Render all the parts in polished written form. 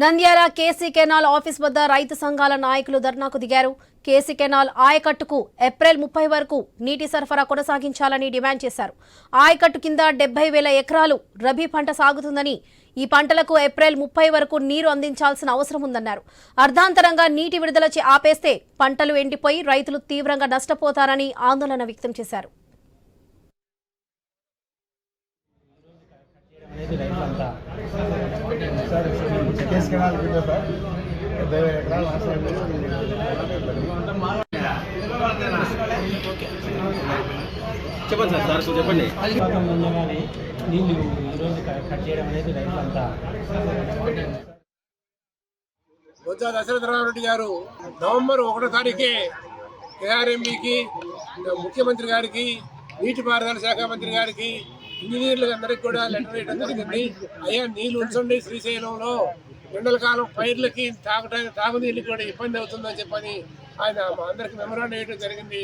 Nandyal KC canal office వద్ద రైతు సంఘాల నాయకులు ధర్నాకు దిగారు. కేసీ కెనాల్ ఆయకట్టుకు ఏప్రిల్ 30 వరకు నీటి సరఫరా కొనసాగించాలని డిమాండ్ చేశారు. ఆయకట్టు కింద 70,000 ఎకరాలు రబీ పంట సాగుతుందని, ఈ పంటలకు ఏప్రిల్ 30 వరకు నీరు అందించాల్సిన అవసరం ఉందన్నారు. అర్ధాంతరంగా నీటి విడుదల ఆపేస్తే పంటలు ఎండిపోయి రైతులు తీవ్రంగా నష్టపోతారని ఆందోళన వ్యక్తం చేశారు. చెప్పండి సార్ చెప్పండి. నీళ్ళు ఈరోజు కట్ చేయడం అనేది రైతులంతా. బొత్స దశరథరామరెడ్డి గారు నవంబర్ 1వ తారీఖే కేఆర్ఎంబీకి, ముఖ్యమంత్రి గారికి, నీటిపారుదల శాఖ మంత్రి గారికి, ఇంజనీర్లు అందరికి కూడా లెటర్ వేయడం జరిగింది. అయ్యా నీళ్ళు ఉంచండి, శ్రీశైలంలో ఎండలకాలం పైర్లకి తాగునీళ్ళు కూడా ఇబ్బంది అవుతుందని చెప్పని ఆయన మా అందరికి మెమరాండం వేయడం జరిగింది.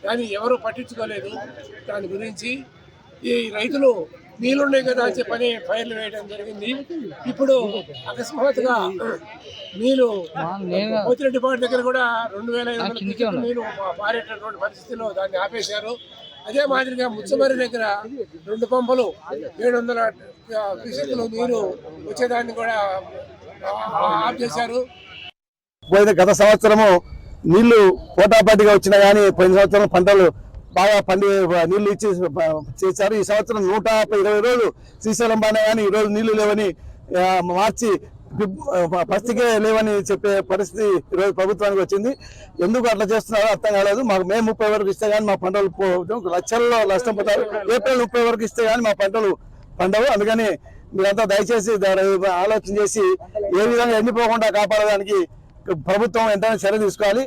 కానీ ఎవరు పట్టించుకోలేదు దాని గురించి. ఈ రైతులు నీళ్ళున్నాయి కదా అని చెప్పని పైర్లు వేయడం జరిగింది. ఇప్పుడు అకస్మాత్తుగా నీళ్ళు పోతిరెడ్డిపాటి దగ్గర కూడా 2,500 నీళ్ళు పారేటటువంటి పరిస్థితిలో దాన్ని ఆపేశారు. అదే మాదిరిగా ముచ్చమరి దగ్గర 2 పంపులు 700 క్యూసెక్కులు నీరు వచ్చేదాన్ని కూడా ఆఫ్ చేశారు. పోయిన గత సంవత్సరము నీళ్లు పోటాపాటిగా వచ్చినా కానీ పోయిన సంవత్సరం పంటలు బాగా పండి నీళ్లు ఇచ్చి చేశారు. ఈ సంవత్సరం 120 రోజులు శ్రీశైలం బాగా కానీ ఈరోజు నీళ్లు లేవని మార్చి పరిస్థితికే లేవని చెప్పే పరిస్థితి ఈరోజు ప్రభుత్వానికి వచ్చింది. ఎందుకు అట్లా చేస్తున్నారో అర్థం కాలేదు. మాకు మే 30 వరకు ఇస్తే కానీ మా పంటలు లక్షల్లో నష్టపోతారు. ఏప్రిల్ 30 వరకు ఇస్తే కానీ మా పంటలు పండవు. అందుకని మీరంతా దయచేసి ఆలోచన చేసి ఏ విధంగా ఎండిపోకుండా కాపాడడానికి ప్రభుత్వం ఎంతైనా చర్య తీసుకోవాలి.